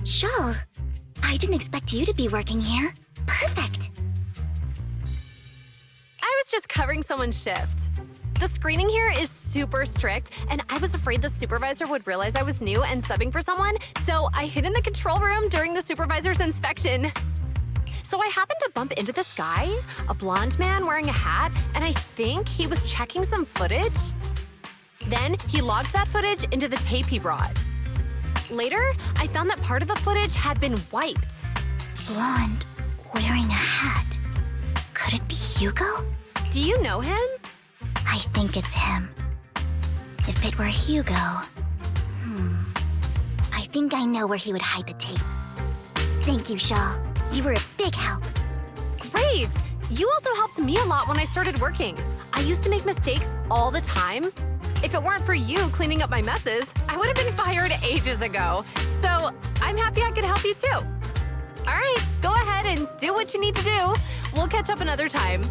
Shawl, I didn't expect you to be working here. Perfect. I was just covering someone's shift. The screening here is super strict, and I was afraid the supervisor would realize I was new and subbing for someone, so I hid in the control room during the supervisor's inspection. So I happened to bump into this guy, a blonde man wearing a hat, and I think he was checking some footage. Then he logged that footage into the tape he brought. Later, I found that part of the footage had been wiped. Blonde, wearing a hat. Could it be Hugo? Do you know him? I think it's him. If it were Hugo… I think I know where he would hide the tape. Thank you, Shaw. You were a big help. Great! You also helped me a lot when I started working. I used to make mistakes all the time. If it weren't for you cleaning up my messes, I would have been fired ages ago. So I'm happy I could help you too. All right, go ahead and do what you need to do. We'll catch up another time.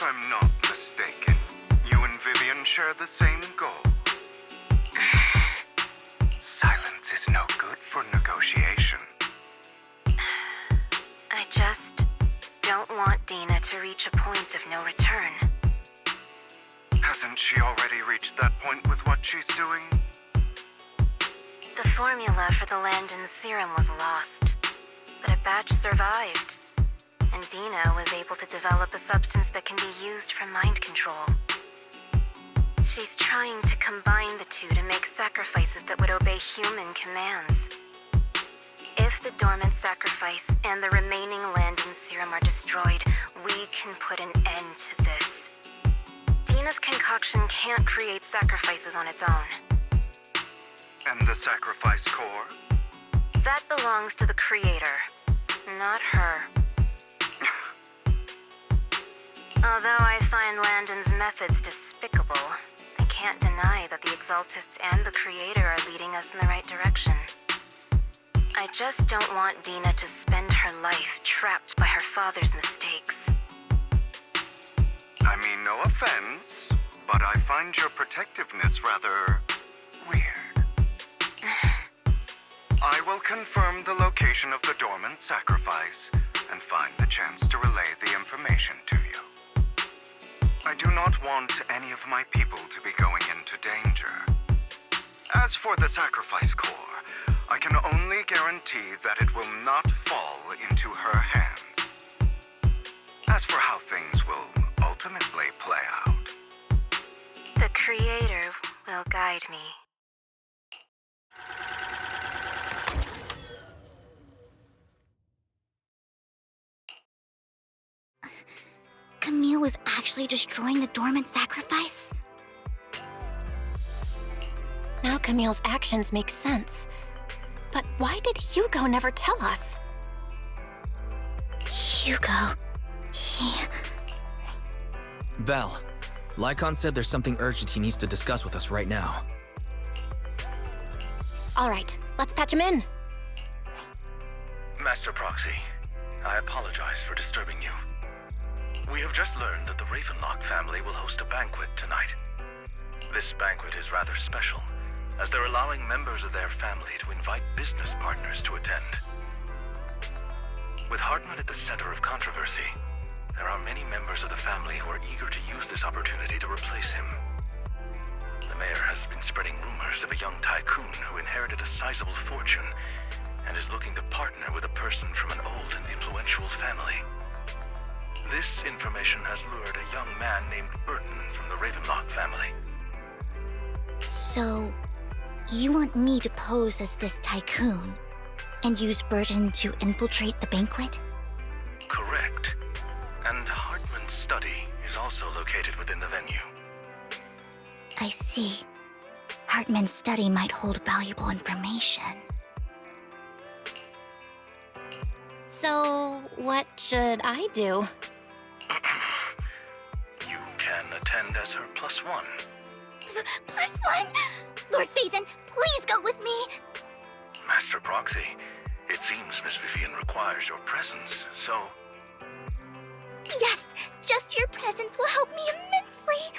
I'm not mistaken, you and Vivian share the same goal. Silence is no good for negotiation. I just don't want Dina to reach a point of no return. Hasn't she already reached that point with what she's doing? The formula for the Landon serum was lost, but a batch survived, and Dina was able to develop a substance that can be used for mind control. She's trying to combine the two to make sacrifices that would obey human commands. If the dormant sacrifice and the remaining Landon serum are destroyed, we can put an end to this. Dina's concoction can't create sacrifices on its own. And the sacrifice core? That belongs to the creator, not her. Although I find Landon's methods despicable, I can't deny that the Exaltists and the creator are leading us in the right direction. I just don't want Dina to spend her life trapped by her father's mistakes. I mean, no offense, but I find your protectiveness rather weird. I will confirm the location of the dormant sacrifice and find the chance to relay the information to you. I do not want any of my people to be going into danger. As for the sacrifice core, I can only guarantee that it will not fall into her hands. As for how things will ultimately play out, The creator will guide me. Camille was actually destroying the dormant sacrifice? Now Camille's actions make sense. But why did Hugo never tell us? Hugo... he... Belle, Lycon said there's something urgent he needs to discuss with us right now. All right, let's patch him in. Master Proxy, I apologize for disturbing you. We have just learned that the Ravenlock family will host a banquet tonight. This banquet is rather special, as they're allowing members of their family to invite business partners to attend. With Hartman at the center of controversy, there are many members of the family who are eager to use this opportunity to replace him. The mayor has been spreading rumors of a young tycoon who inherited a sizable fortune and is looking to partner with a person from an old and influential family. This information has lured a young man named Burton from the Ravenlock family. So, you want me to pose as this tycoon and use Burton to infiltrate the banquet? Correct. And Hartman's study is also located within the venue. I see. Hartman's study might hold valuable information. So, what should I do? You can attend as her +1. +1? Lord Phaethon, please go with me! Master Proxy, it seems Miss Vivian requires your presence, so... Yes, just your presence will help me immensely!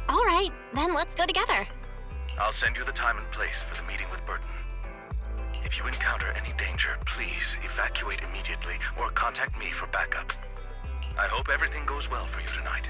All right, then let's go together. I'll send you the time and place for the meeting with Burton. If you encounter any danger, please evacuate immediately or contact me for backup. I hope everything goes well for you tonight.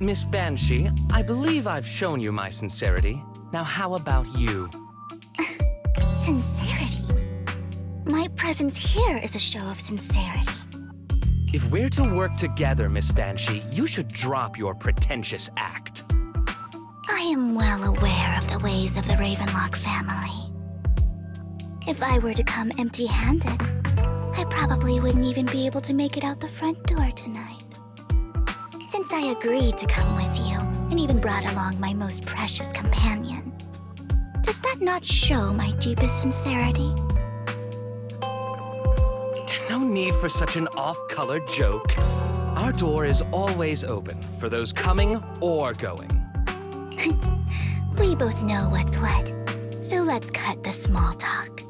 Miss Banshee, I believe I've shown you my sincerity. Now how about you? Sincerity? My presence here is a show of sincerity. If we're to work together, Miss Banshee, you should drop your pretentious act. I am well aware of the ways of the Ravenlock family. If I were to come empty-handed, I probably wouldn't even be able to make it out the front door tonight. Since I agreed to come with you, and even brought along my most precious companion, does that not show my deepest sincerity? No need for such an off-color joke. Our door is always open for those coming or going. We both know what's what, so let's cut the small talk.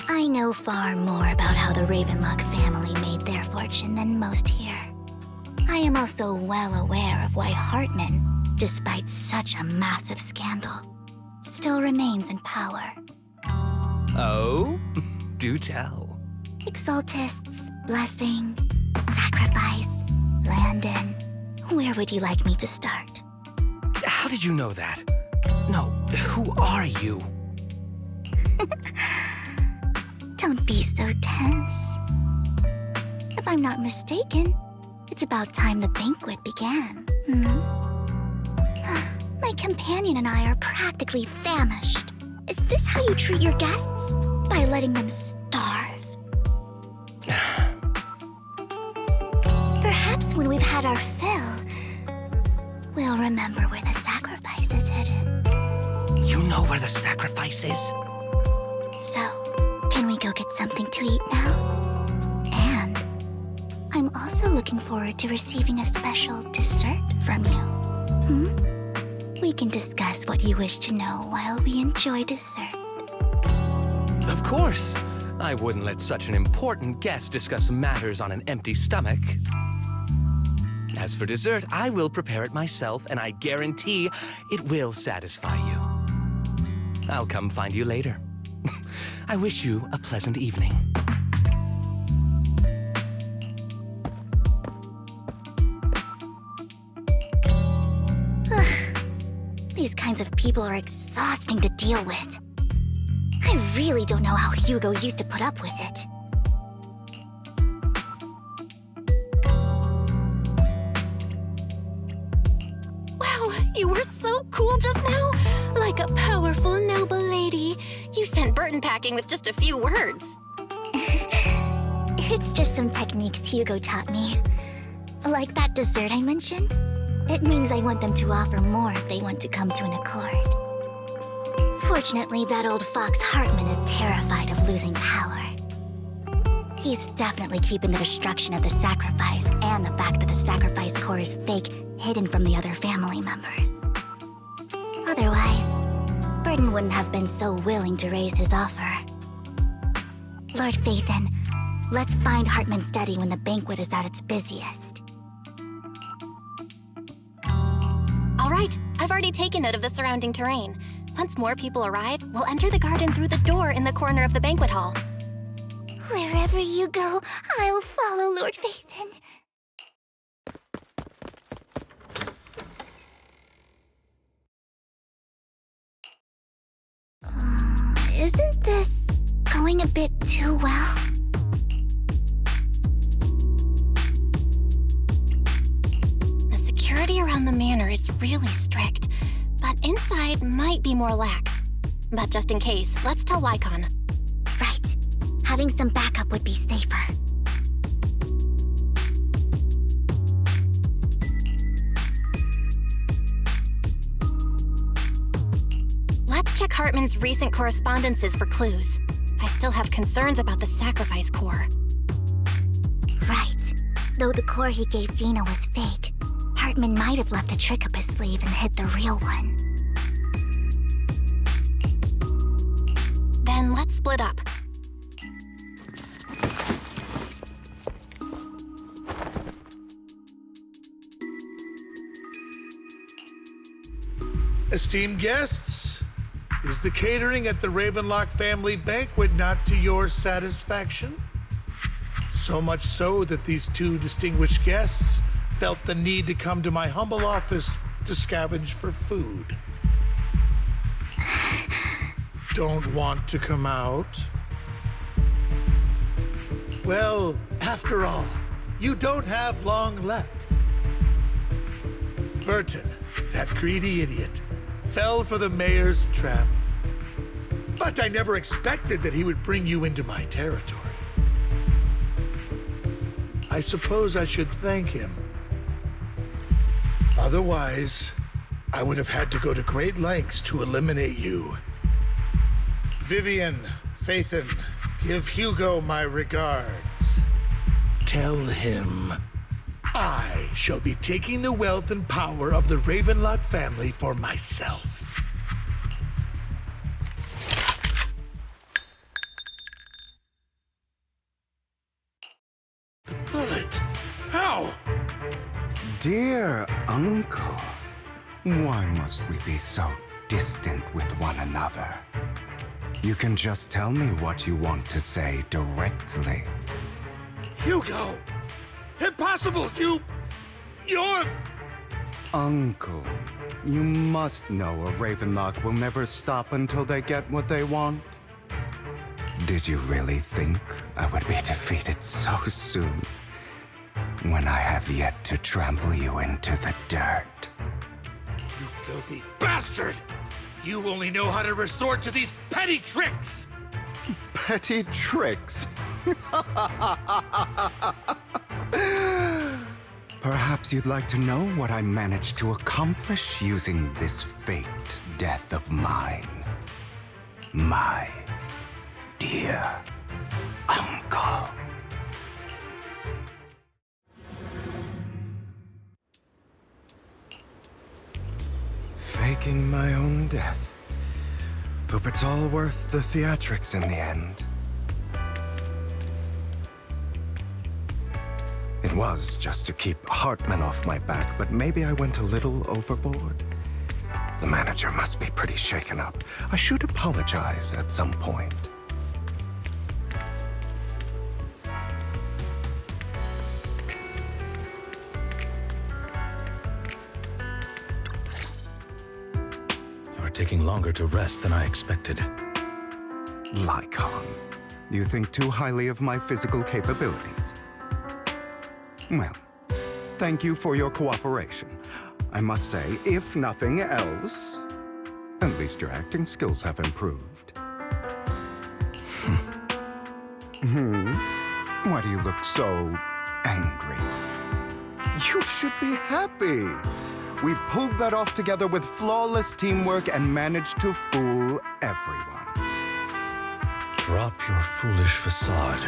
I know far more about how the Ravenlock family made their fortune than most here. I am also well aware of why Hartman, despite such a massive scandal, still remains in power. Oh? Do tell. Exaltists, blessing, sacrifice, Landon. Where would you like me to start? How did you know that? No, who are you? Don't be so tense. If I'm not mistaken, it's about time the banquet began, My companion and I are practically famished. Is this how you treat your guests? By letting them starve? Perhaps when we've had our fill, we'll remember where the sacrifice is hidden. You know where the sacrifice is? So, can we go get something to eat now? And I'm also looking forward to receiving a special dessert from you. We can discuss what you wish to know while we enjoy dessert. Of course. I wouldn't let such an important guest discuss matters on an empty stomach. As for dessert, I will prepare it myself, and I guarantee it will satisfy you. I'll come find you later. I wish you a pleasant evening. These kinds of people are exhausting to deal with. I really don't know how Hugo used to put up with it. Wow, you were so cool just now. Like a powerful, noble lady. You sent Burton packing with just a few words. It's just some techniques Hugo taught me. Like that dessert I mentioned. It means I want them to offer more if they want to come to an accord. Fortunately, that old fox Hartman is terrified of losing power. He's definitely keeping the destruction of the sacrifice and the fact that the sacrifice core is fake hidden from the other family members. Otherwise, Burton wouldn't have been so willing to raise his offer. Lord Phaethon, let's find Hartman's study when the banquet is at its busiest. All right, I've already taken note of the surrounding terrain. Once more people arrive, we'll enter the garden through the door in the corner of the banquet hall. Wherever you go, I'll follow, Lord Phaethon. Isn't this going a bit too well? The security around the manor is really strict, but inside might be more lax. But just in case, let's tell Lycon. Right. Having some backup would be safer. Let's check Hartman's recent correspondences for clues. I still have concerns about the sacrifice core. Right. Though the core he gave Dina was fake, Hartman might have left a trick up his sleeve and hid the real one. Then let's split up. Esteemed guests, is the catering at the Ravenlock family banquet not to your satisfaction? So much so that these two distinguished guests felt the need to come to my humble office to scavenge for food. Don't want to come out? Well, after all, you don't have long left. Burton, that greedy idiot, fell for the mayor's trap. But I never expected that he would bring you into my territory. I suppose I should thank him. Otherwise, I would have had to go to great lengths to eliminate you. Vivian, Phaethon, give Hugo my regards. Tell him I shall be taking the wealth and power of the Ravenlock family for myself. The bullet? How? Dear Uncle, why must we be so distant with one another? You can just tell me what you want to say directly. Hugo! Impossible! You're... Uncle, you must know a Ravenlock will never stop until they get what they want. Did you really think I would be defeated so soon, when I have yet to trample you into the dirt? You filthy bastard! You only know how to resort to these petty tricks! Petty tricks? Perhaps you'd like to know what I managed to accomplish using this faked death of mine. My dear Uncle. Faking my own death. Hope it's all worth the theatrics in the end. It was just to keep Hartman off my back, but maybe I went a little overboard. The manager must be pretty shaken up. I should apologize at some point. You're taking longer to rest than I expected. Lycon, you think too highly of my physical capabilities. Well, thank you for your cooperation. I must say, if nothing else, at least your acting skills have improved. Why do you look so angry? You should be happy. We pulled that off together with flawless teamwork and managed to fool everyone. Drop your foolish facade.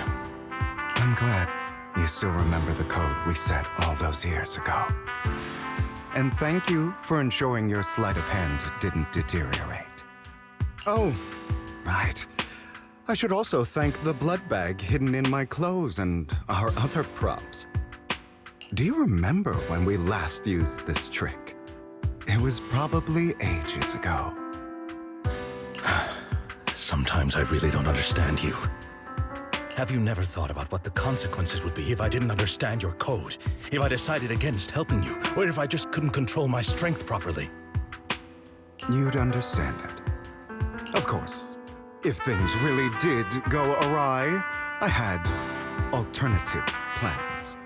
I'm glad you still remember the code we set all those years ago. And thank you for ensuring your sleight of hand didn't deteriorate. Oh, right. I should also thank the blood bag hidden in my clothes and our other props. Do you remember when we last used this trick? It was probably ages ago. Sometimes I really don't understand you. Have you never thought about what the consequences would be if I didn't understand your code? If I decided against helping you? Or if I just couldn't control my strength properly? You'd understand it. Of course, if things really did go awry, I had alternative plans.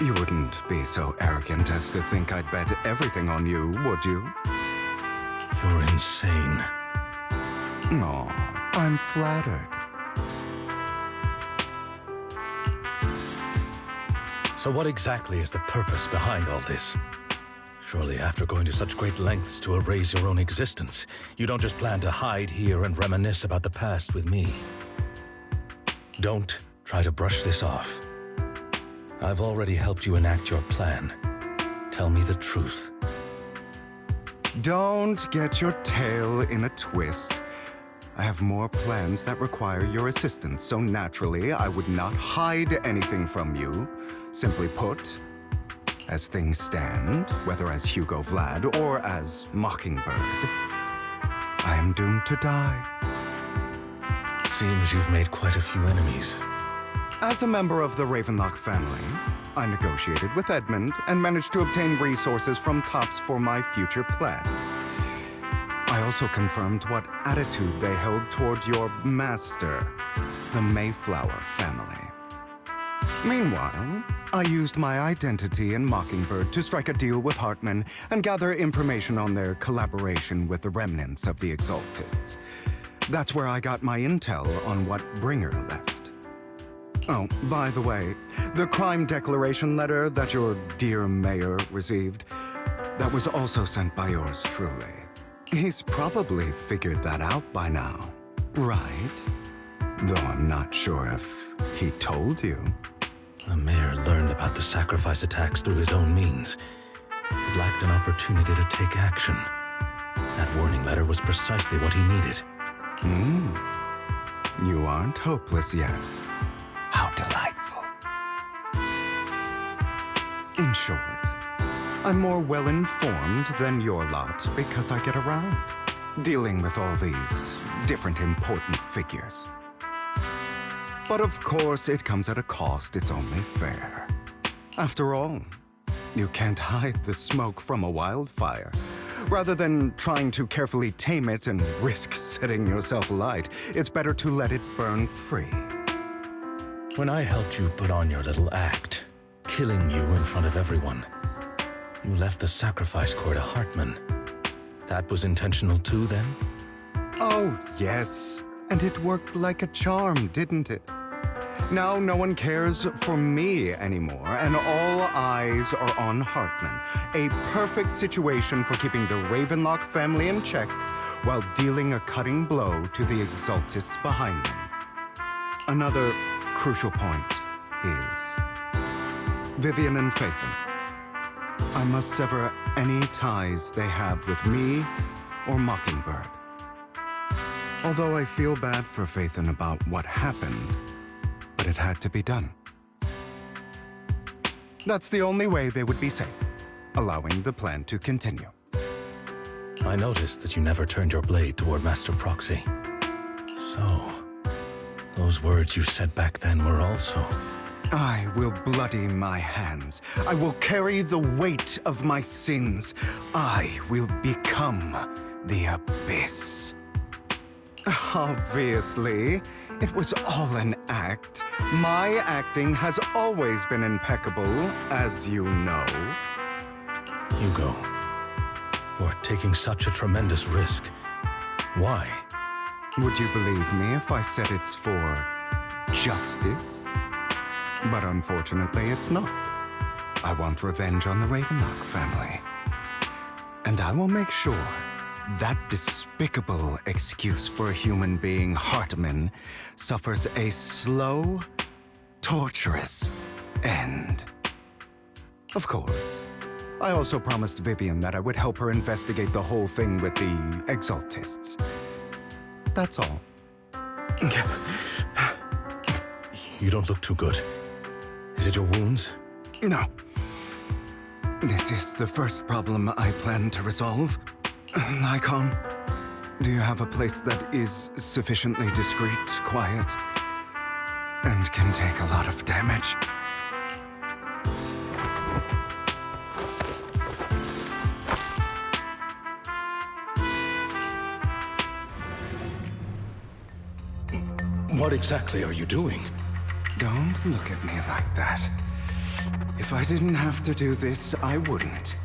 You wouldn't be so arrogant as to think I'd bet everything on you, would you? You're insane. Aw, I'm flattered. So what exactly is the purpose behind all this? Surely after going to such great lengths to erase your own existence, you don't just plan to hide here and reminisce about the past with me. Don't try to brush this off. I've already helped you enact your plan. Tell me the truth. Don't get your tail in a twist. I have more plans that require your assistance, so naturally I would not hide anything from you. Simply put, as things stand, whether as Hugo Vlad or as Mockingbird, I am doomed to die. Seems you've made quite a few enemies. As a member of the Ravenlock family, I negotiated with Edmund and managed to obtain resources from Tops for my future plans. I also confirmed what attitude they held toward your master, the Mayflower family. Meanwhile, I used my identity in Mockingbird to strike a deal with Hartman and gather information on their collaboration with the remnants of the Exaltists. That's where I got my intel on what Bringer left. Oh, by the way, the crime declaration letter that your dear mayor received, that was also sent by yours truly. He's probably figured that out by now, right? Though I'm not sure if he told you. The mayor learned about the sacrifice attacks through his own means. It lacked an opportunity to take action. That warning letter was precisely what he needed. You aren't hopeless yet. How delightful. In short, I'm more well-informed than your lot because I get around, dealing with all these different important figures. But of course, it comes at a cost. It's only fair. After all, you can't hide the smoke from a wildfire. Rather than trying to carefully tame it and risk setting yourself alight, it's better to let it burn free. When I helped you put on your little act, killing you in front of everyone, you left the sacrifice core to Hartman. That was intentional too, then? Oh, yes. And it worked like a charm, didn't it? Now no one cares for me anymore, and all eyes are on Hartman. A perfect situation for keeping the Ravenlock family in check while dealing a cutting blow to the Exaltists behind them. Another crucial point is Vivian and Phaethon. I must sever any ties they have with me or Mockingbird. Although I feel bad for Phaethon about what happened, but it had to be done. That's the only way they would be safe, allowing the plan to continue. I noticed that you never turned your blade toward Master Proxy. So, those words you said back then were also... I will bloody my hands. I will carry the weight of my sins. I will become the Abyss. Obviously, it was all an act. My acting has always been impeccable, as you know. Hugo, you're taking such a tremendous risk. Why? Would you believe me if I said it's for justice? But unfortunately, it's not. I want revenge on the Ravenlock family. And I will make sure that despicable excuse for a human being, Hartman, suffers a slow, torturous end. Of course, I also promised Vivian that I would help her investigate the whole thing with the Exaltists. That's all. You don't look too good. Is it your wounds? No. This is the first problem I plan to resolve. Lycon, do you have a place that is sufficiently discreet, quiet, and can take a lot of damage? What exactly are you doing? Don't look at me like that. If I didn't have to do this, I wouldn't.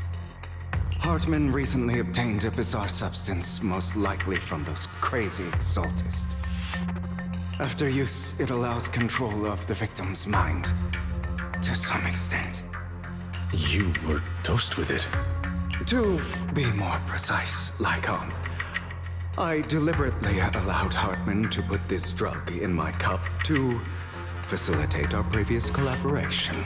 Hartman recently obtained a bizarre substance, most likely from those crazy Exaltists. After use, it allows control of the victim's mind, to some extent. You were dosed with it. To be more precise, Lycon, I deliberately allowed Hartman to put this drug in my cup to facilitate our previous collaboration.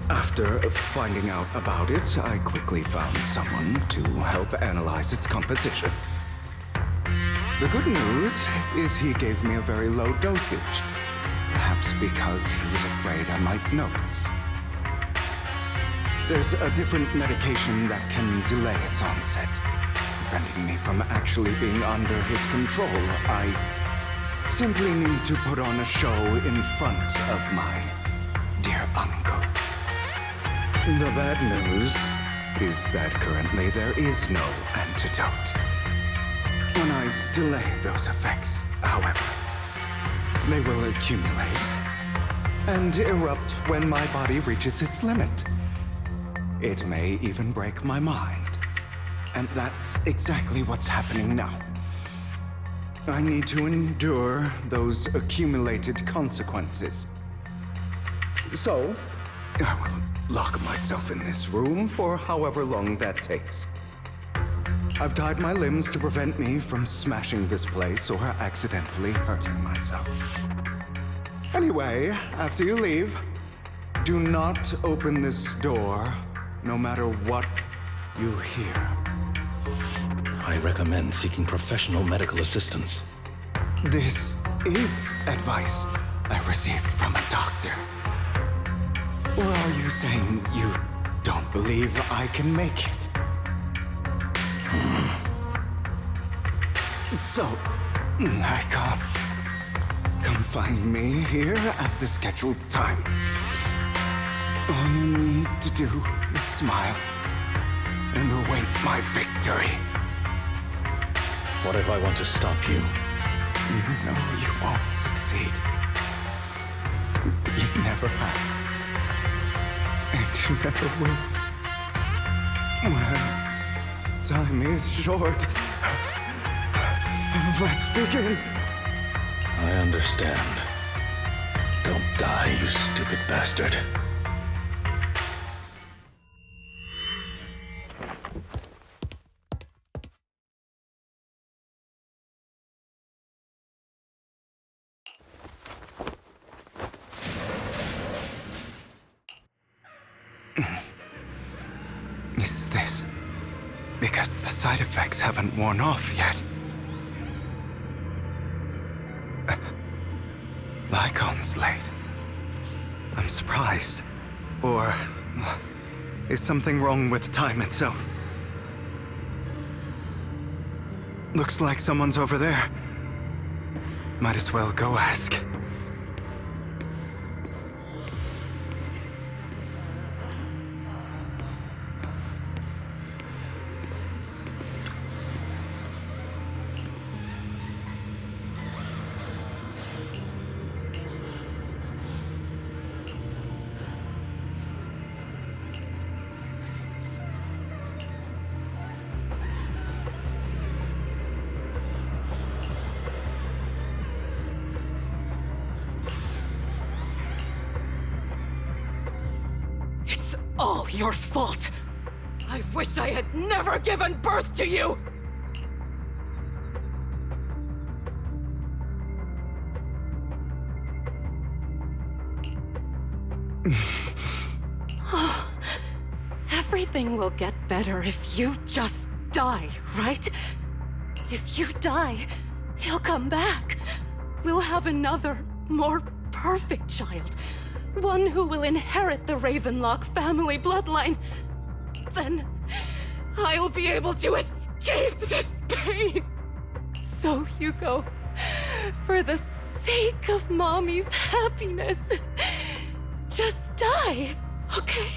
After finding out about it, I quickly found someone to help analyze its composition. The good news is he gave me a very low dosage, perhaps because he was afraid I might notice. There's a different medication that can delay its onset, preventing me from actually being under his control. I simply need to put on a show in front of my dear uncle. The bad news is that currently there is no antidote. When I delay those effects, however, they will accumulate and erupt when my body reaches its limit. It may even break my mind. And that's exactly what's happening now. I need to endure those accumulated consequences. So, I will lock myself in this room for however long that takes. I've tied my limbs to prevent me from smashing this place or accidentally hurting myself. Anyway, after you leave, do not open this door, no matter what you hear. I recommend seeking professional medical assistance. This is advice I received from a doctor. Or are you saying you don't believe I can make it? So, come find me here at the scheduled time. All you need to do is smile and await my victory. What if I want to stop you? You know you won't succeed. You never have. And you never will. Well, time is short. Let's begin. I understand. Don't die, you stupid bastard. Is this because the side effects haven't worn off yet? Lycon's late. I'm surprised. Or is something wrong with time itself? Looks like someone's over there. Might as well go ask. All your fault! I wish I had never given birth to you! Everything will get better if you just die, right? If you die, he'll come back. We'll have another, more perfect child. One who will inherit the Ravenlock family bloodline. Then I'll be able to escape this pain. So, Hugo, for the sake of Mommy's happiness, just die, okay?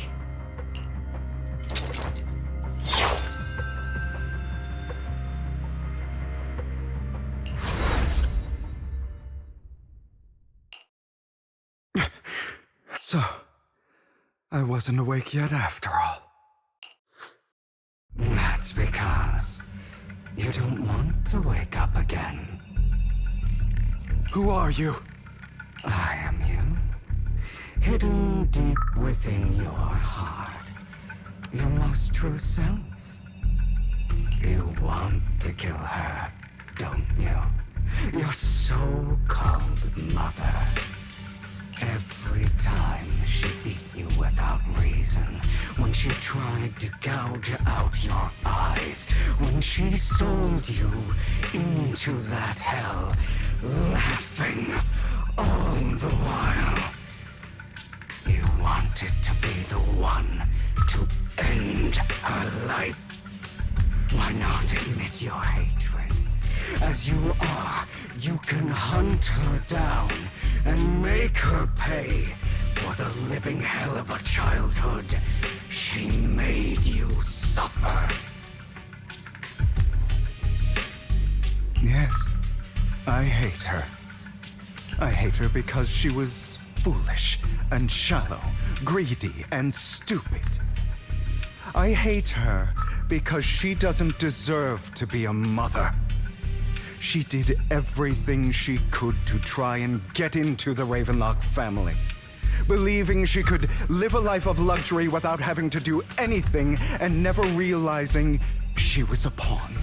So, I wasn't awake yet after all. That's because you don't want to wake up again. Who are you? I am you. Hidden deep within your heart. Your most true self. You want to kill her, don't you? Your so-called mother. Every time she beat you without reason, when she tried to gouge out your eyes, when she sold you into that hell, laughing all the while. You wanted to be the one to end her life. Why not admit your hatred? As you are, you can hunt her down and make her pay for the living hell of a childhood she made you suffer. Yes, I hate her. I hate her because she was foolish and shallow, greedy and stupid. I hate her because she doesn't deserve to be a mother. She did everything she could to try and get into the Ravenlock family, believing she could live a life of luxury without having to do anything and never realizing she was a pawn,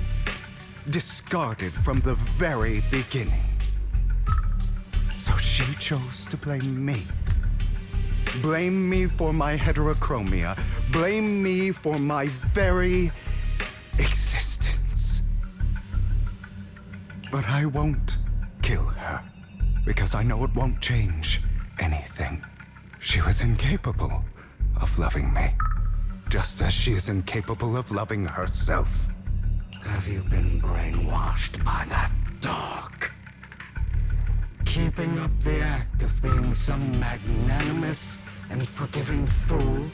discarded from the very beginning. So she chose to blame me. Blame me for my heterochromia. Blame me for my very existence. But I won't kill her, because I know it won't change anything. She was incapable of loving me, just as she is incapable of loving herself. Have you been brainwashed by that dog? Keeping up the act of being some magnanimous and forgiving fool?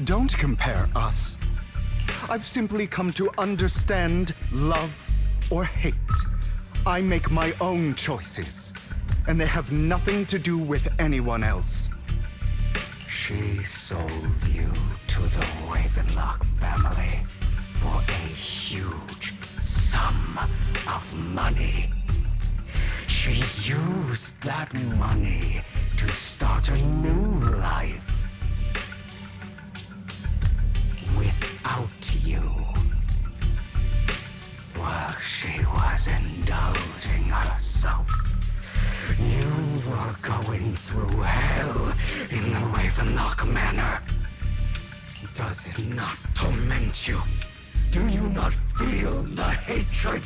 Don't compare us. I've simply come to understand love or hate. I make my own choices, and they have nothing to do with anyone else. She sold you to the Ravenlock family for a huge sum of money. She used that money to start a new life. Without you. While she was indulging herself, you were going through hell in the Ravenlock Manor. Does it not torment you? Do you not feel the hatred?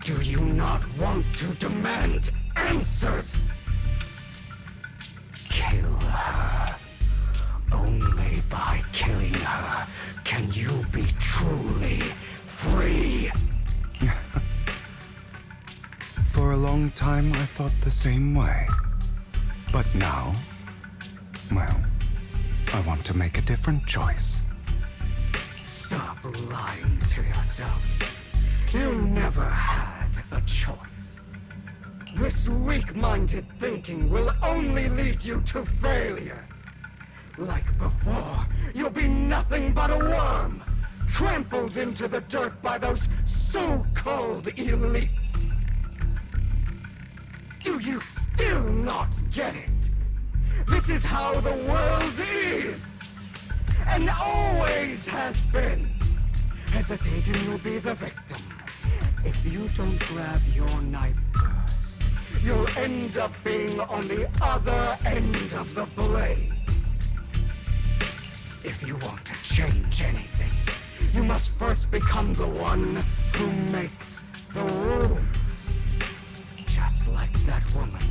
Do you not want to demand answers? Kill her. Only by killing her can you be truly free. For a long time, I thought the same way. But now, well, I want to make a different choice. Stop lying to yourself. You never had a choice. This weak-minded thinking will only lead you to failure. Like before, you'll be nothing but a worm, trampled into the dirt by those so-called elites. Do you still not get it? This is how the world is, and always has been. Hesitating, you'll be the victim. If you don't grab your knife first, you'll end up being on the other end of the blade. If you want to change anything, you must first become the one who makes the rules. Just like that woman.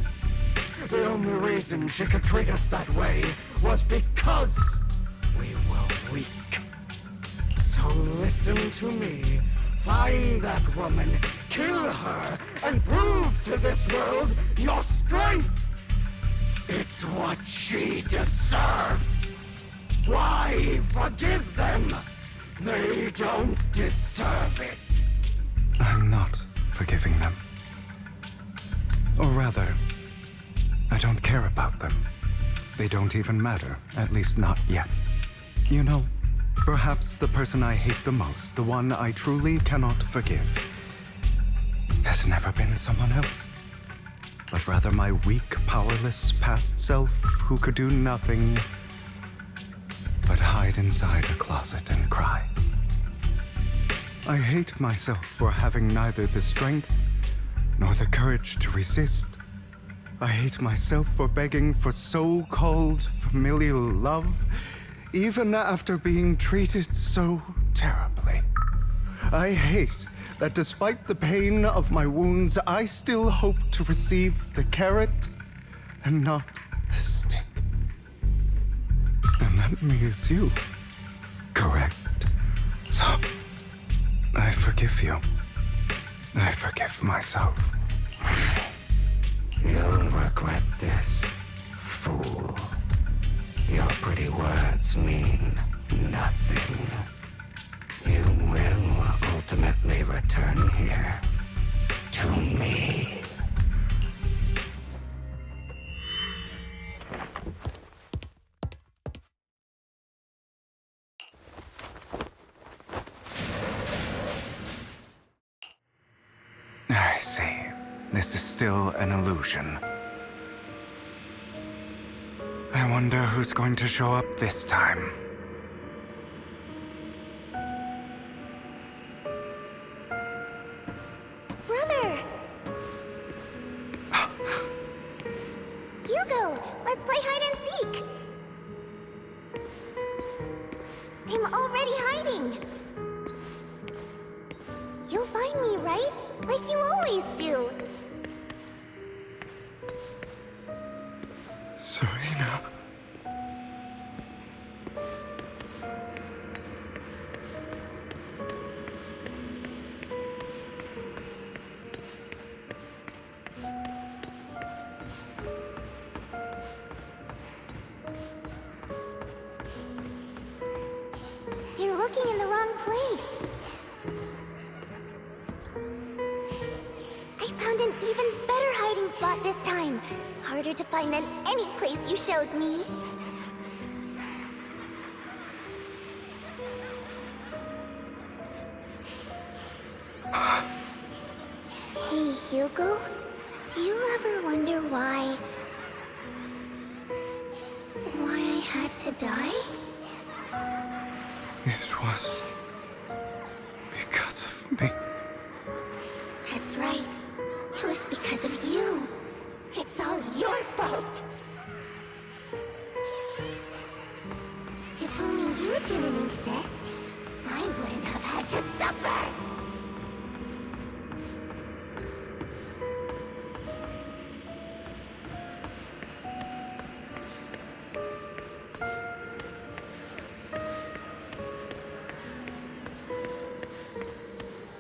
The only reason she could treat us that way was because we were weak. So listen to me. Find that woman, kill her, and prove to this world your strength. It's what she deserves. Why forgive them? They don't deserve it. I'm not forgiving them. Or rather, I don't care about them. They don't even matter, at least not yet. You know, perhaps the person I hate the most, the one I truly cannot forgive, has never been someone else, but rather my weak, powerless past self who could do nothing but hide inside a closet and cry. I hate myself for having neither the strength nor the courage to resist. I hate myself for begging for so-called familial love, even after being treated so terribly. I hate that despite the pain of my wounds, I still hope to receive the carrot and not the stick. And meant me as you. Correct. So, I forgive you. I forgive myself. You'll regret this, fool. Your pretty words mean nothing. You will ultimately return here to me. I see. This is still an illusion. I wonder who's going to show up this time. Brother! Hugo, let's play hide and seek! I'm already hiding! You'll find me, right? Like you always do! Serena. You're looking in the wrong place. I found an even better hiding spot this time. Harder to find than any place you showed me. Hey, Hugo. Do you ever wonder why I had to die? It was because of me. That's right. It was because of you. It's all your fault. If only you didn't exist, I wouldn't have had to suffer.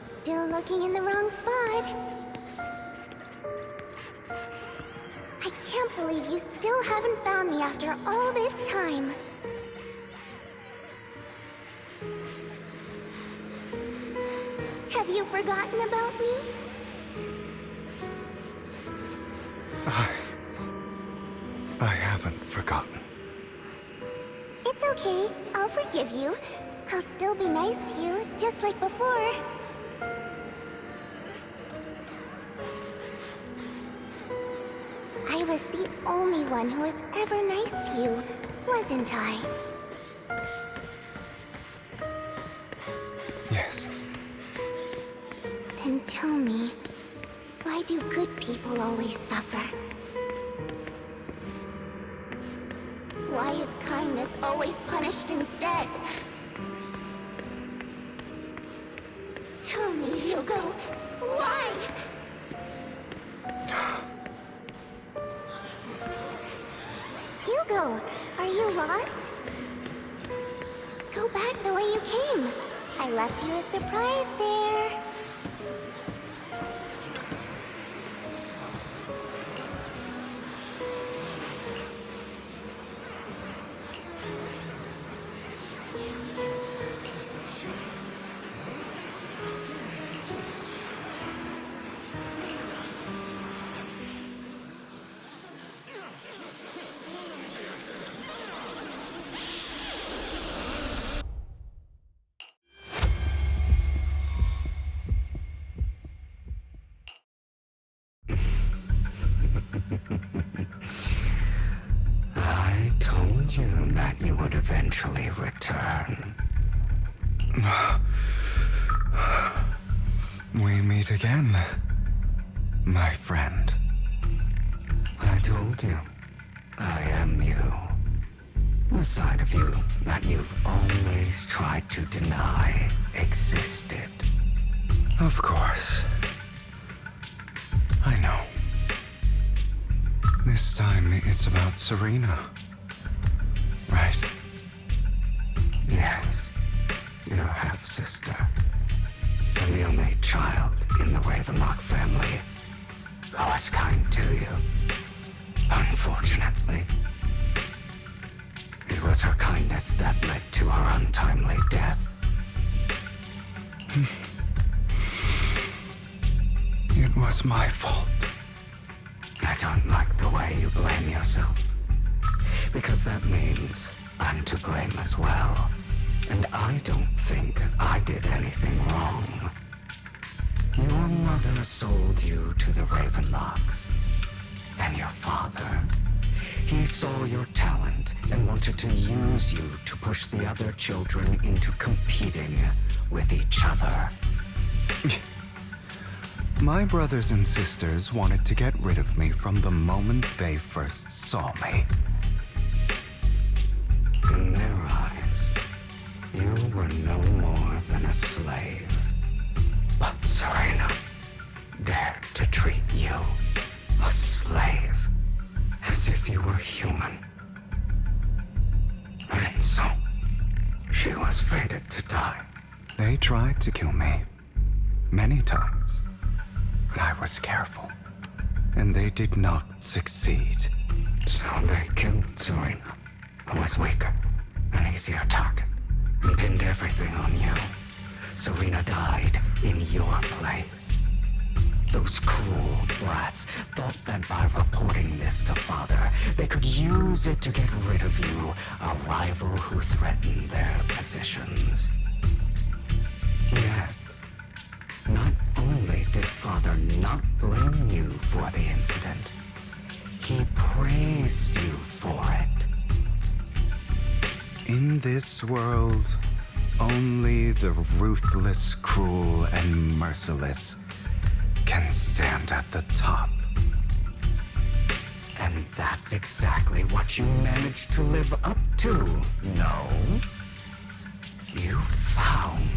Still looking in the wrong spot. I can't believe you still haven't found me after all this time. Have you forgotten about me? I haven't forgotten. It's okay. I'll forgive you. I'll still be nice to you, just like before. I was the only one who was ever nice to you, wasn't I? Yes. Then tell me, why do good people always suffer? Why is kindness always punished instead? Tell me, Hugo, why? Hugo, are you lost? Go back the way you came. I left you a surprise there. I told you that you would eventually return. We meet again, my friend. I told you, I am you. The side of you that you've always tried to deny existed. Of course. I know. This time it's about Serena. Right? half-sister, and the only child in the Ravenlock family who was kind to you. Unfortunately, it was her kindness that led to her untimely death. It was my fault. I don't like the way you blame yourself, because that means I'm to blame as well. And I don't think I did anything wrong. Your mother sold you to the Ravenlocks. And your father, he saw your talent and wanted to use you to push the other children into competing with each other. My brothers and sisters wanted to get rid of me from the moment they first saw me. In their eyes, you were no more than a slave. But Serena dared to treat you, a slave, as if you were human. And so, she was fated to die. They tried to kill me many times, but I was careful, and they did not succeed. So they killed Serena, who was weaker, an easier target, and pinned everything on you. Serena died in your place. Those cruel brats thought that by reporting this to Father, they could use it to get rid of you, a rival who threatened their positions. Yet, not only did Father not blame you for the incident, he praised you for it. In this world, only the ruthless, cruel, and merciless can stand at the top. And that's exactly what you managed to live up to, no? You found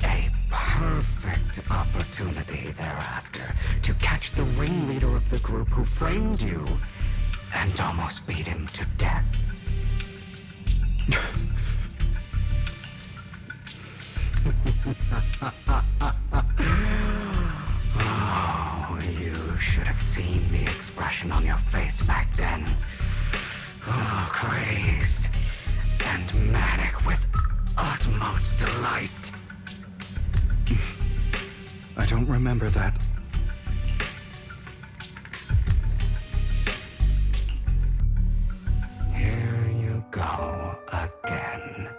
a perfect opportunity thereafter to catch the ringleader of the group who framed you and almost beat him to death. Oh, you should have seen the expression on your face back then. Oh, crazed and manic with utmost delight. I don't remember that. Here you go again,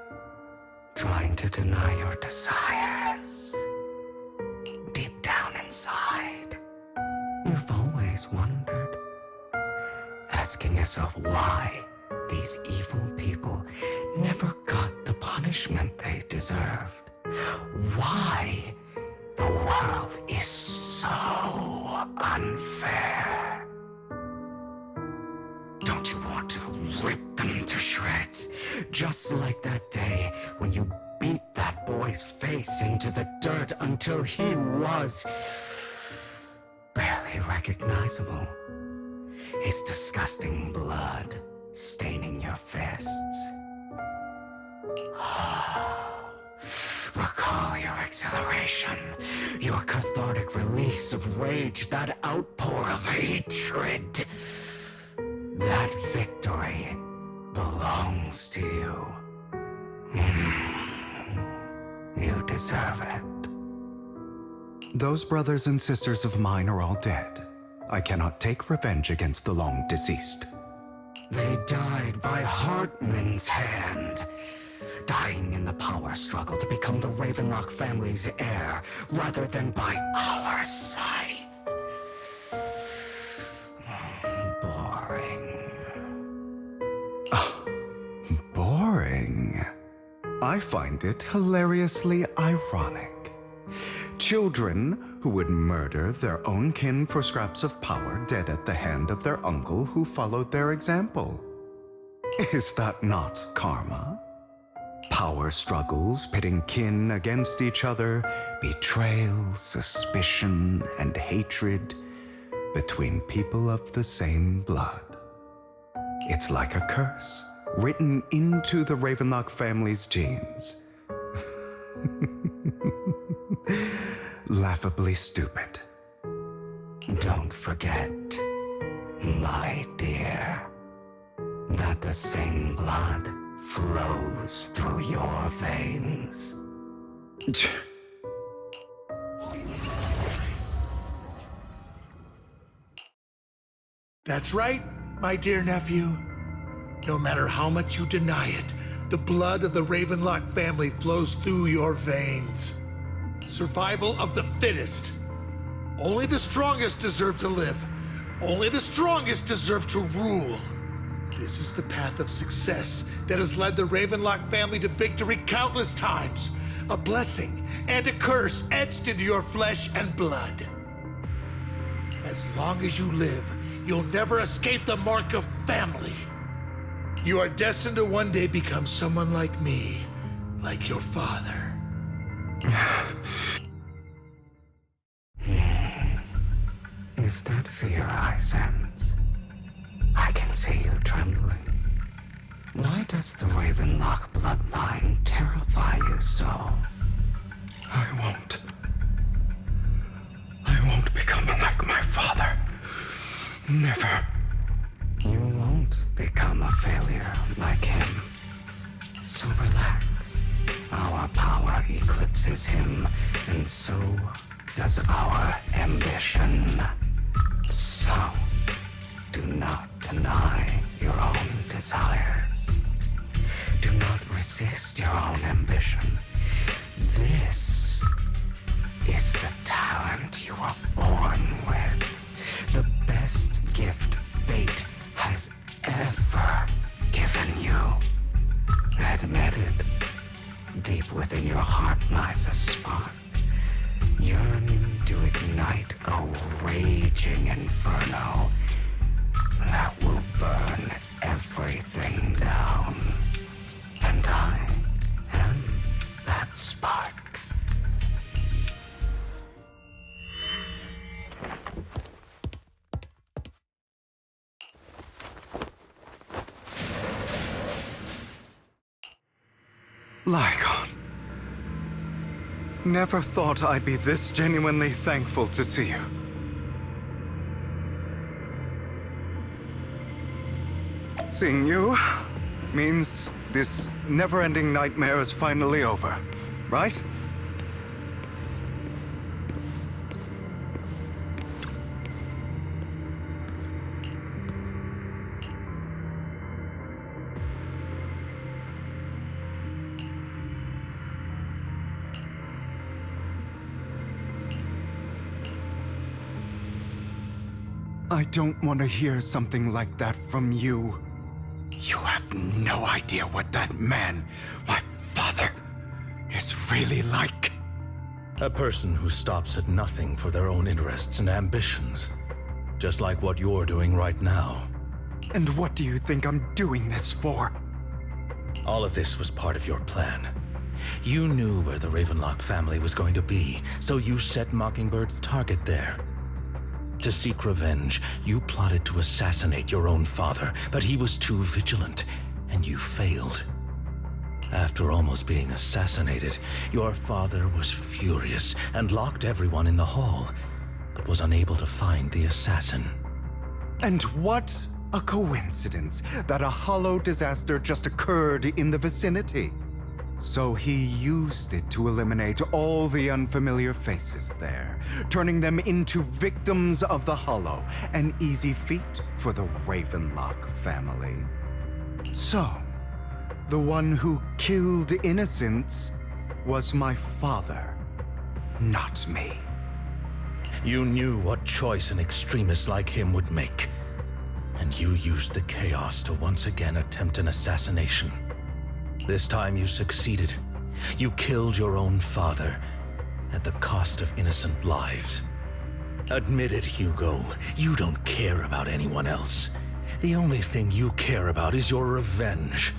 trying to deny your desires. Deep down inside, you've always wondered, asking yourself why these evil people never got the punishment they deserved. Why the world is so unfair. Don't you want to rip them to shreds? Just like that day when you beat that boy's face into the dirt until he was barely recognizable. His disgusting blood staining your fists. Recall your exhilaration, your cathartic release of rage, that outpour of hatred. That victory belongs to you. You deserve it. Those brothers and sisters of mine are all dead. I cannot take revenge against the long deceased. They died by Hartman's hand, dying in the power struggle to become the Ravenlock family's heir, rather than by our scythe. Boring. Boring? I find it hilariously ironic. Children who would murder their own kin for scraps of power dead at the hand of their uncle who followed their example. Is that not karma? Power struggles pitting kin against each other, betrayal, suspicion, and hatred between people of the same blood. It's like a curse written into the Ravenlock family's genes. Laughably stupid. Don't forget, my dear, that the same blood flows through your veins. That's right, my dear nephew. No matter how much you deny it, the blood of the Ravenlock family flows through your veins. Survival of the fittest. Only the strongest deserve to live. Only the strongest deserve to rule. This is the path of success that has led the Ravenlock family to victory countless times. A blessing and a curse etched into your flesh and blood. As long as you live, you'll never escape the mark of family. You are destined to one day become someone like me, like your father. Is that fear I sense? I can see you trembling. Why does the Ravenlock bloodline terrify you so? I won't become like my father. Never. You won't become a failure like him. So relax. Our power eclipses him, and so does our ambition. So, do not deny your own desires. Do not resist your own ambition. This is the talent you were born with. The best gift fate has ever given you. Admit it. Deep within your heart lies a spark, yearning to ignite a raging inferno that will burn everything down. And I am that spark. Lygon. Never thought I'd be this genuinely thankful to see you. Seeing you means this never-ending nightmare is finally over, right? I don't want to hear something like that from you. You have no idea what that man, my father, is really like. A person who stops at nothing for their own interests and ambitions. Just like what you're doing right now. And what do you think I'm doing this for? All of this was part of your plan. You knew where the Ravenlock family was going to be, so you set Mockingbird's target there. To seek revenge, you plotted to assassinate your own father, but he was too vigilant, and you failed. After almost being assassinated, your father was furious and locked everyone in the hall, but was unable to find the assassin. And what a coincidence that a hollow disaster just occurred in the vicinity. So he used it to eliminate all the unfamiliar faces there, turning them into victims of the Hollow, an easy feat for the Ravenlock family. So, the one who killed innocents was my father, not me. You knew what choice an extremist like him would make, and you used the chaos to once again attempt an assassination. This time you succeeded. You killed your own father at the cost of innocent lives. Admit it, Hugo. You don't care about anyone else. The only thing you care about is your revenge.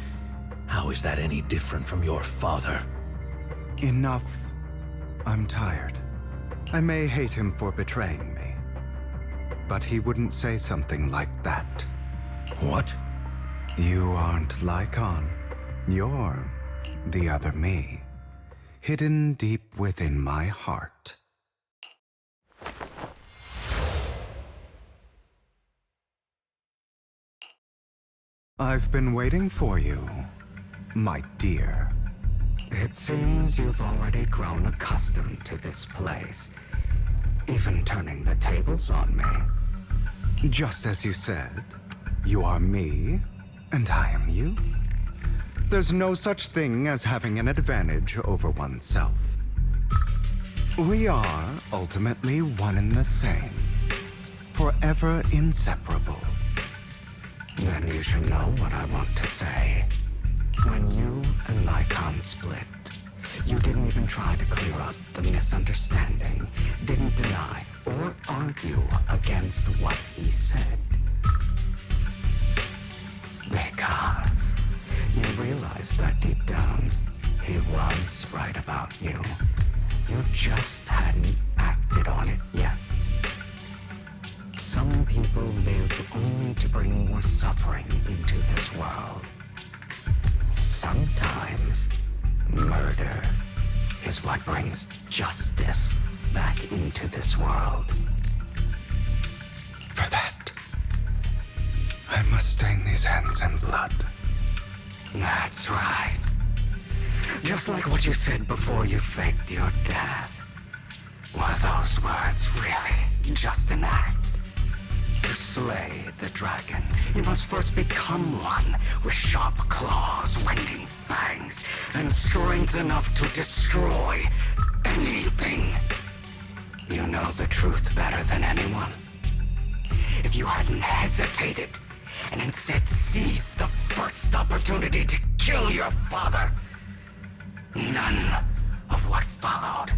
How is that any different from your father? Enough. I'm tired. I may hate him for betraying me, but he wouldn't say something like that. What? You aren't Lygon. You're the other me. hidden deep within my heart. I've been waiting for you, my dear. It seems you've already grown accustomed to this place, even turning the tables on me. Just as you said, you are me, and I am you. There's no such thing as having an advantage over oneself. We are ultimately one and the same, forever inseparable. Then you should know what I want to say. When you and Lycon split, you didn't even try to clear up the misunderstanding, didn't deny or argue against what he said. Because you realized that deep down, he was right about you. You just hadn't acted on it yet. Some people live only to bring more suffering into this world. Sometimes, murder is what brings justice back into this world. For that, I must stain these hands in blood. That's right. Just like what you said before you faked your death. Were those words really just an act? To slay the dragon, you must first become one with sharp claws, rending fangs, and strength enough to destroy anything. You know the truth better than anyone. If you hadn't hesitated and instead seized the first opportunity to kill your father, none of what followed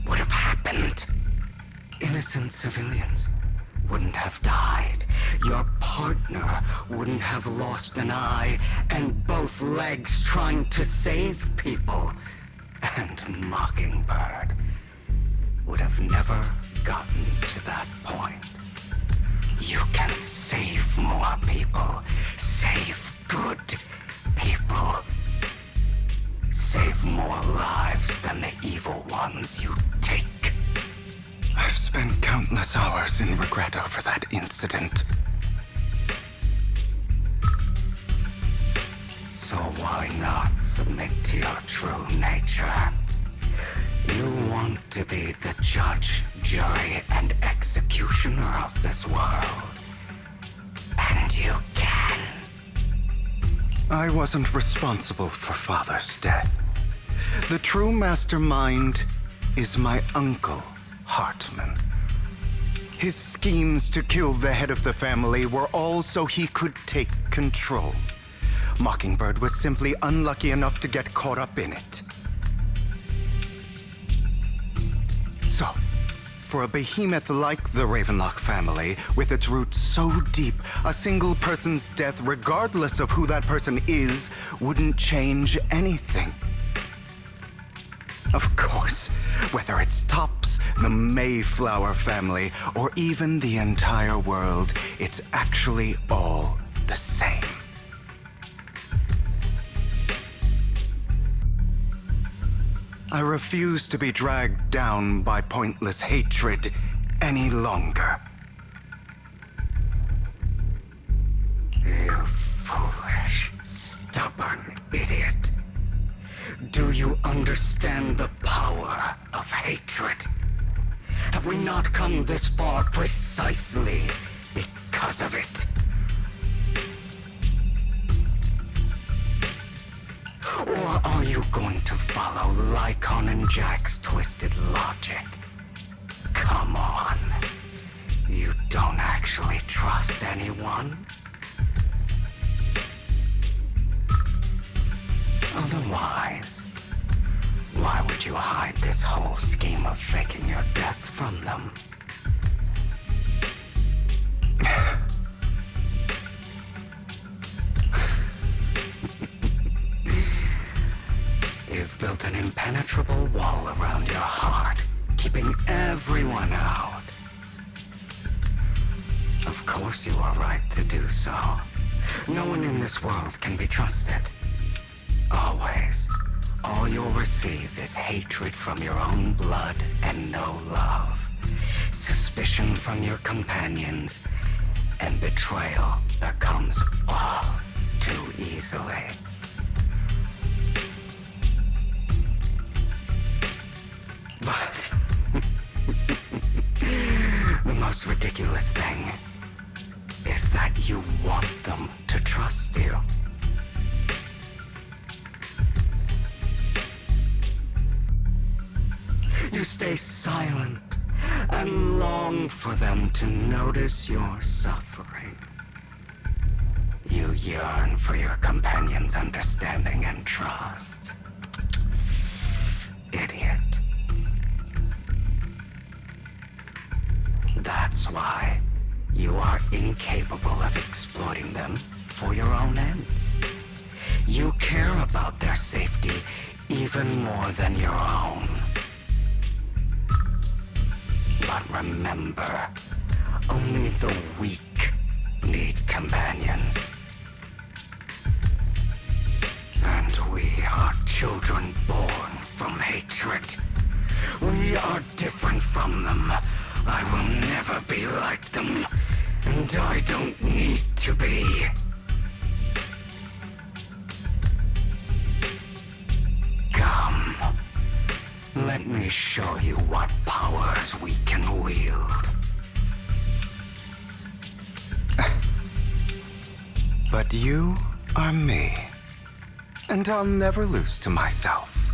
would have happened. Innocent civilians wouldn't have died. Your partner wouldn't have lost an eye and both legs trying to save people. And Mockingbird would have never gotten to that point. You can save more people. Save good people. Save more lives than the evil ones you take. I've spent countless hours in regret over that incident. So why not submit to your true nature? You want to be the judge, jury, and executioner of this world. And you can. I wasn't responsible for Father's death. The true mastermind is my uncle, Hartman. His schemes to kill the head of the family were all so he could take control. Mockingbird was simply unlucky enough to get caught up in it. So, for a behemoth like the Ravenlock family, with its roots so deep, a single person's death, regardless of who that person is, wouldn't change anything. Of course, whether it's Tops, the Mayflower family, or even the entire world, it's actually all the same. I refuse to be dragged down by pointless hatred any longer. You foolish, stubborn idiot. Do you understand the power of hatred? Have we not come this far precisely because of it? Or are you going to follow Lycon and Jack's twisted logic? Come on. You don't actually trust anyone? Otherwise, why would you hide this whole scheme of faking your death from them? You've built an impenetrable wall around your heart, keeping everyone out. Of course you are right to do so. No one in this world can be trusted. Always all you'll receive is hatred from your own blood and no love. Suspicion from your companions, and betrayal that comes all too easily. But the most ridiculous thing is that you want them to trust you. You stay silent and long for them to notice your suffering. You yearn for your companion's understanding and trust. Idiot. That's why you are incapable of exploiting them for your own ends. You care about their safety even more than your own. But remember, only the weak need companions. And we are children born from hatred. We are different from them. I will never be like them, and I don't need to be. Come. Let me show you what powers we can wield. But you are me, and I'll never lose to myself.